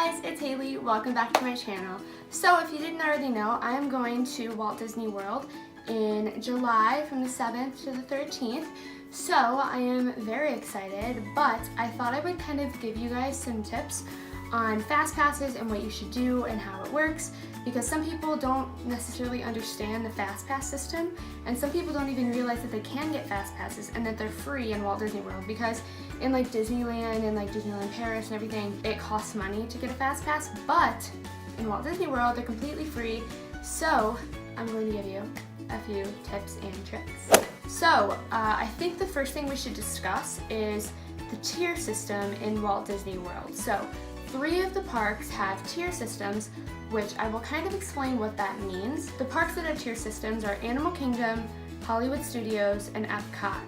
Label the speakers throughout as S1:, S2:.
S1: guys, it's Haley. Welcome back to my channel. So if you didn't already know, I am going to Walt Disney World in July from the 7th to the 13th. So I am very excited, but I thought I would kind of give you guys some tips on FastPasses and what you should do and how it works, because some people don't necessarily understand the FastPass system, and some people don't even realize that they can get FastPasses and that they're free in Walt Disney World, because in like Disneyland and like Disneyland Paris and everything, it costs money to get a FastPass, but in Walt Disney World, they're completely free. So I'm going to give you a few tips and tricks. So I think the first thing we should discuss is the tier system in Walt Disney World. So 3 of the parks have tier systems, which I will kind of explain what that means. The parks that have tier systems are Animal Kingdom, Hollywood Studios, and Epcot.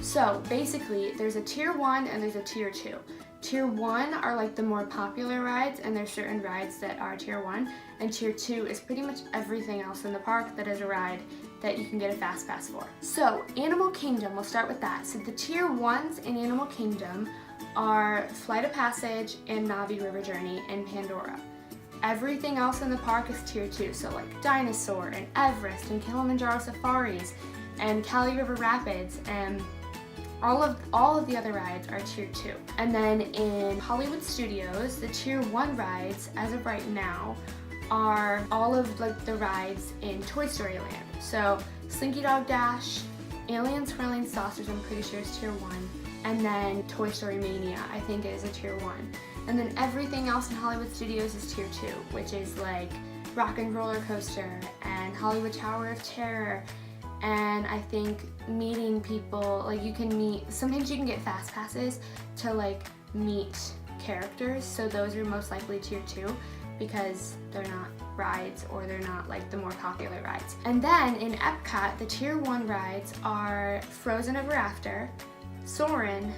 S1: So basically, there's a tier 1 and there's a tier 2. Tier 1 are like the more popular rides, and there's certain rides that are tier 1, and tier 2 is pretty much everything else in the park that is a ride that you can get a fast pass for. So Animal Kingdom, we'll start with that. So the tier 1s in Animal Kingdom are Flight of Passage and Navi River Journey and Pandora. Everything else in the park is tier 2, so like Dinosaur and Everest and Kilimanjaro Safaris and Cali River Rapids, and all of the other rides are tier 2. And then in Hollywood Studios, the tier 1 rides as of right now are all of like the rides in Toy Story Land. So Slinky Dog Dash, Alien Swirling Saucers, I'm pretty sure is tier 1, and then Toy Story Mania, I think, is a tier 1. And then everything else in Hollywood Studios is tier 2, which is like Rock and Roller Coaster and Hollywood Tower of Terror. And I think meeting people, like you can meet, sometimes you can get fast passes to like meet characters, so those are most likely tier 2 because they're not rides, or they're not like the more popular rides. And then in Epcot, the tier 1 rides are Frozen Ever After, Soarin',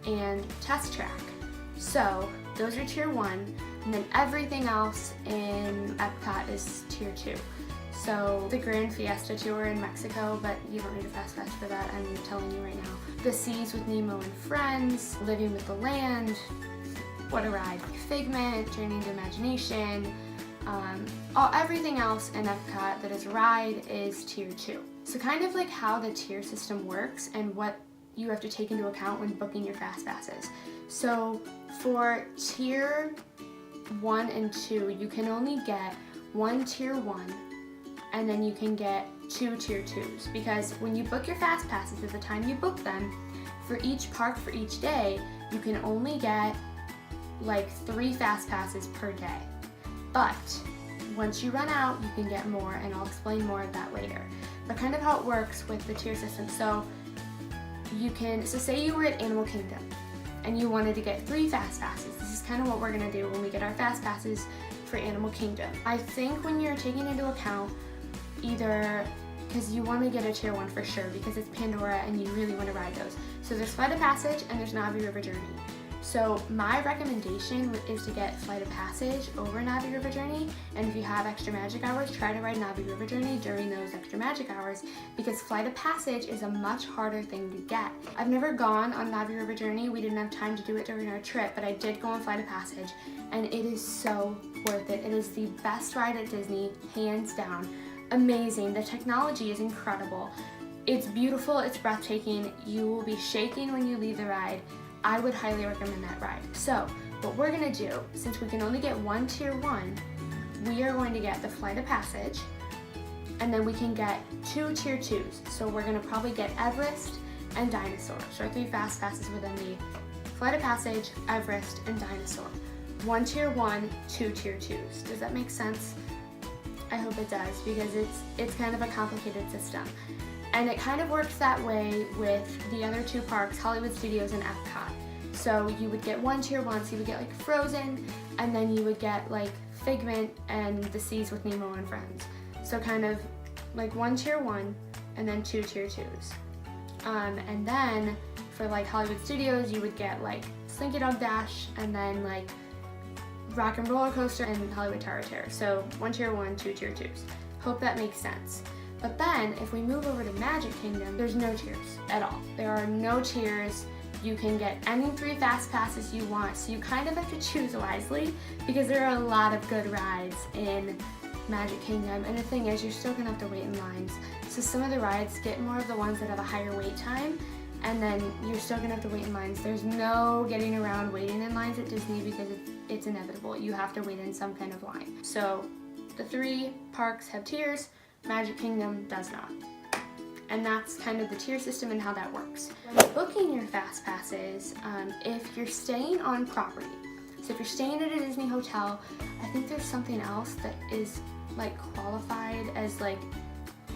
S1: and Test Track. So those are tier 1, and then everything else in Epcot is tier 2. So the Grand Fiesta Tour in Mexico, but you don't need a fast pass for that, I'm telling you right now. The Seas with Nemo and Friends, Living with the Land, what a ride. Figment, Journey into Imagination, everything else in Epcot that is a ride is tier 2. So kind of like how the tier system works and what you have to take into account when booking your fast passes. So for tier 1 and 2, you can only get 1 tier 1, and then you can get 2 tier 2s, because when you book your fast passes, at the time you book them, for each park for each day, you can only get like 3 fast passes per day. But once you run out, you can get more, and I'll explain more of that later. But kind of how it works with the tier system. So say you were at Animal Kingdom and you wanted to get 3 fast passes. This is kind of what we're gonna do when we get our fast passes for Animal Kingdom. I think when you're taking into account either, because you want to get a tier 1 for sure because it's Pandora and you really want to ride those. So there's Flight of Passage and there's Navi River Journey. So my recommendation is to get Flight of Passage over Navi River Journey, and if you have extra magic hours, try to ride Navi River Journey during those extra magic hours, because Flight of Passage is a much harder thing to get. I've never gone on Navi River Journey, we didn't have time to do it during our trip, but I did go on Flight of Passage, and it is so worth it. It is the best ride at Disney, hands down. Amazing, the technology is incredible. It's beautiful, it's breathtaking, you will be shaking when you leave the ride. I would highly recommend that ride. So what we're gonna do, since we can only get 1 tier 1, we are going to get the Flight of Passage, and then we can get 2 tier 2s. So we're gonna probably get Everest and Dinosaur. So our 3 fast passes would then be Flight of Passage, Everest, and Dinosaur. 1 tier 1, 2 tier 2s. Does that make sense? I hope it does, because it's kind of a complicated system. And it kind of works that way with the other 2 parks, Hollywood Studios and Epcot. So you would get 1 tier 1, so you would get like Frozen, and then you would get like Figment and the Seas with Nemo and Friends. So kind of like 1 tier 1 and then 2 tier 2s. And then for like Hollywood Studios, you would get like Slinky Dog Dash and then like Rock and Roller Coaster and Hollywood Tower of Terror. So 1 tier 1, 2 tier 2s. Hope that makes sense. But then if we move over to Magic Kingdom, there's no tiers at all. There are no tiers You can get any 3 FastPasses you want, so you kind of have to choose wisely because there are a lot of good rides in Magic Kingdom, and the thing is, you're still gonna have to wait in lines. So some of the rides get more of the ones that have a higher wait time, and then you're still gonna have to wait in lines. There's no getting around waiting in lines at Disney because it's inevitable. You have to wait in some kind of line. So the 3 parks have tiers, Magic Kingdom does not. And that's kind of the tier system and how that works. When booking your FastPasses, if you're staying on property, so if you're staying at a Disney hotel, I think there's something else that is like qualified as like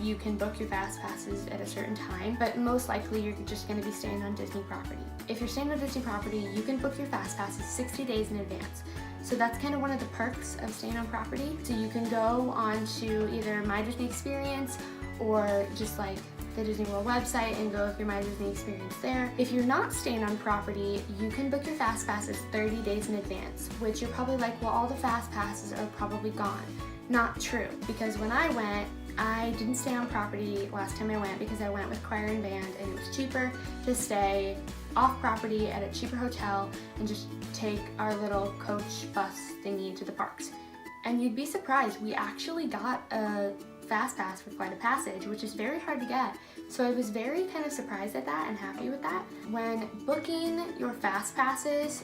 S1: you can book your FastPasses at a certain time, but most likely you're just going to be staying on Disney property. If you're staying on Disney property, you can book your FastPasses 60 days in advance. So that's kind of one of the perks of staying on property. So you can go on to either My Disney Experience or just like the Disney World website and go through My Disney Experience there. If you're not staying on property, you can book your FastPasses 30 days in advance, which you're probably like, well, all the FastPasses are probably gone. Not true, because when I went, I didn't stay on property last time I went because I went with choir and band, and it was cheaper to stay off property at a cheaper hotel and just take our little coach bus thingy to the parks. And you'd be surprised, we actually got a FastPass for Flight of Passage, which is very hard to get. So I was very kind of surprised at that and happy with that. When booking your FastPasses,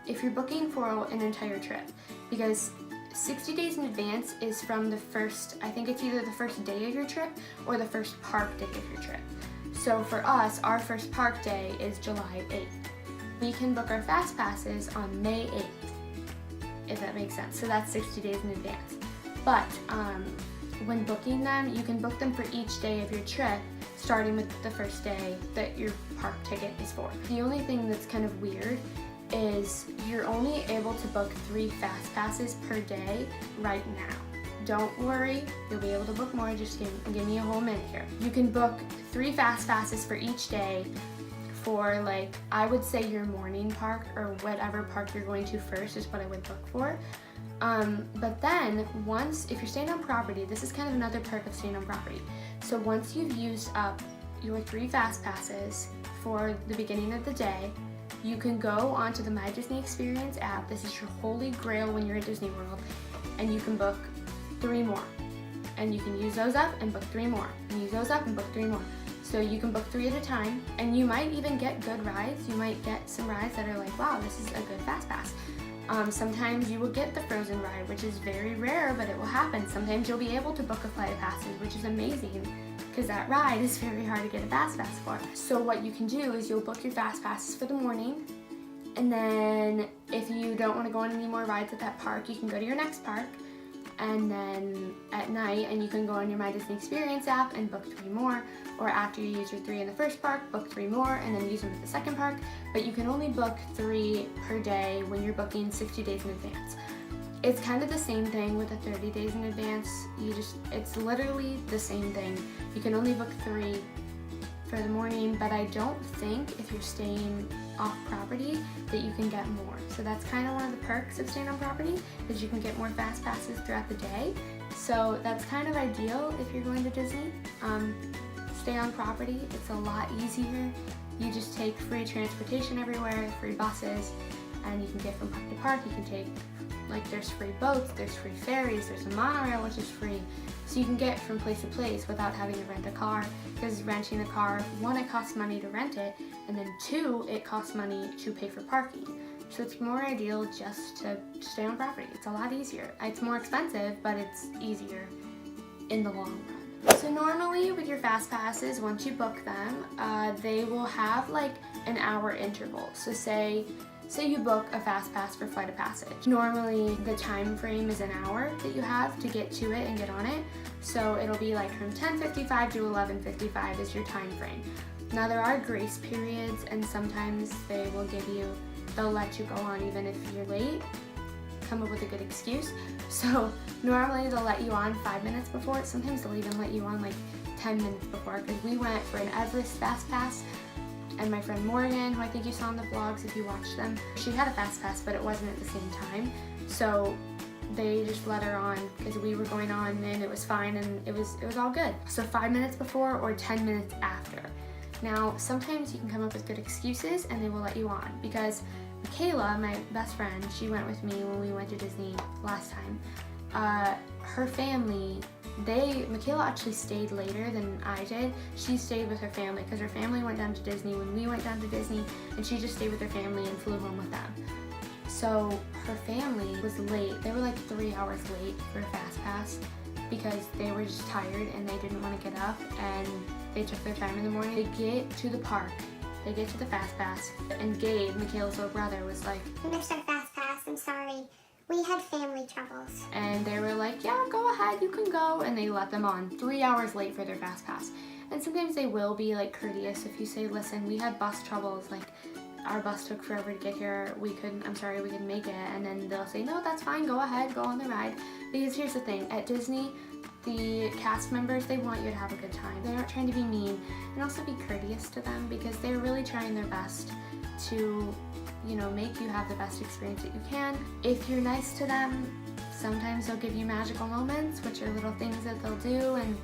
S1: if you're booking for an entire trip, because 60 days in advance is from the first, I think it's either the first day of your trip or the first park day of your trip. So for us, our first park day is July 8th. We can book our FastPasses on May 8th, if that makes sense. So that's 60 days in advance. But when booking them, you can book them for each day of your trip, starting with the first day that your park ticket is for. The only thing that's kind of weird is you're only able to book 3 FastPasses per day right now. Don't worry, you'll be able to book more, just give me a whole minute here. You can book 3 FastPasses for each day for, like, I would say your morning park or whatever park you're going to first is what I would book for. But then if you're staying on property, this is kind of another perk of staying on property. So once you've used up your 3 FastPasses for the beginning of the day, you can go onto the My Disney Experience app. This is your holy grail when you're at Disney World, and you can book 3 more. And you can use those up and book 3 more. And use those up and book 3 more. So you can book 3 at a time, and you might even get good rides. You might get some rides that are like, wow, this is a good FastPass. Sometimes you will get the Frozen ride, which is very rare, but it will happen. Sometimes you'll be able to book a Flight of Passage, which is amazing, because that ride is very hard to get a FastPass for. So what you can do is you'll book your FastPasses for the morning, and then if you don't want to go on any more rides at that park, you can go to your next park, and then at night, and you can go on your My Disney Experience app and book 3 more, or after you use your 3 in the first park, book 3 more, and then use them at the second park. But you can only book 3 per day when you're booking 60 days in advance. It's kind of the same thing with the 30 days in advance. It's literally the same thing. You can only book 3 for the morning, but I don't think if you're staying off property that you can get more. So that's kind of one of the perks of staying on property, is you can get more FastPasses throughout the day. So that's kind of ideal if you're going to Disney. Stay on property, it's a lot easier. You just take free transportation everywhere, free buses, and you can get from park to park. You can take, like, there's free boats, there's free ferries, there's a monorail which is free. So you can get from place to place without having to rent a car, because renting a car, 1, it costs money to rent it, and then 2, it costs money to pay for parking. So it's more ideal just to stay on property. It's a lot easier. It's more expensive, but it's easier in the long run. So normally with your FastPasses, once you book them, they will have like an hour interval. So say you book a FastPass for Flight of Passage. Normally the time frame is an hour that you have to get to it and get on it. So it'll be like from 10:55 to 11:55 is your time frame. Now there are grace periods, and sometimes they'll let you go on even if you're late. Come up with a good excuse. So normally they'll let you on 5 minutes before. Sometimes they'll even let you on like 10 minutes before, because we went for an Everest FastPass, and my friend Morgan, who I think you saw in the vlogs if you watched them, she had a FastPass, but it wasn't at the same time. So they just let her on because we were going on, and it was fine, and it was all good. So 5 minutes before or 10 minutes after. Now, sometimes you can come up with good excuses and they will let you on, because Michaela, my best friend, she went with me when we went to Disney last time. Her family, Michaela actually stayed later than I did. She stayed with her family because her family went down to Disney when we went down to Disney, and she just stayed with her family and flew home with them. So her family was late. They were like 3 hours late for FastPass because they were just tired and they didn't want to get up, and they took their time in the morning. They get to the park, they get to the FastPass, and Gabe, Michaela's little brother, was like,
S2: "We missed our FastPass, I'm sorry. We had family troubles."
S1: And they were like, "Yeah, go ahead, you can go," and they let them on 3 hours late for their FastPass. And sometimes they will be like courteous if you say, "Listen, we had bus troubles, like our bus took forever to get here, I'm sorry, we couldn't make it," and then they'll say, "No, that's fine, go ahead, go on the ride." Because here's the thing, at Disney, the cast members, they want you to have a good time. They're not trying to be mean, and also be courteous to them, because they're really trying their best to, make you have the best experience that you can. If you're nice to them, sometimes they'll give you magical moments, which are little things that they'll do and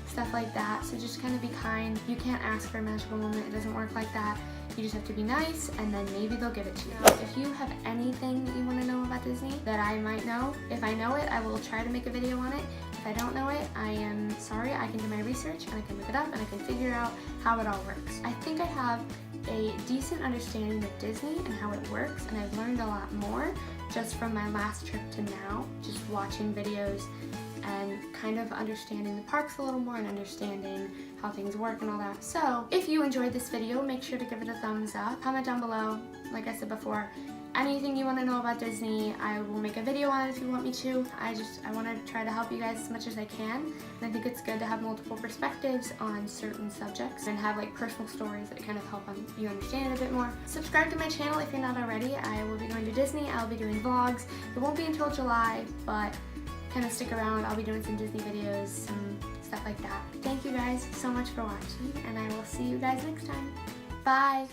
S1: stuff like that. So just kind of be kind. You can't ask for a magical moment. It doesn't work like that. You just have to be nice, and then maybe they'll give it to you. If you have anything that you want to know about Disney that I might know, if I know it, I will try to make a video on it. If I don't know it, I am sorry. I can do my research, and I can look it up, and I can figure out how it all works. I think I have a decent understanding of Disney and how it works, and I've learned a lot more just from my last trip to now, just watching videos and kind of understanding the parks a little more and understanding how things work and all that. So if you enjoyed this video, make sure to give it a thumbs up. Comment down below, like I said before, anything you want to know about Disney. I will make a video on it if you want me to. I want to try to help you guys as much as I can, and I think it's good to have multiple perspectives on certain subjects and have like personal stories that kind of help you understand it a bit more. Subscribe to my channel if you're not already. I will be going to Disney. I'll be doing vlogs. It won't be until July, but kind of stick around. I'll be doing some Disney videos, some stuff like that. Thank you guys so much for watching, and I will see you guys next time. Bye!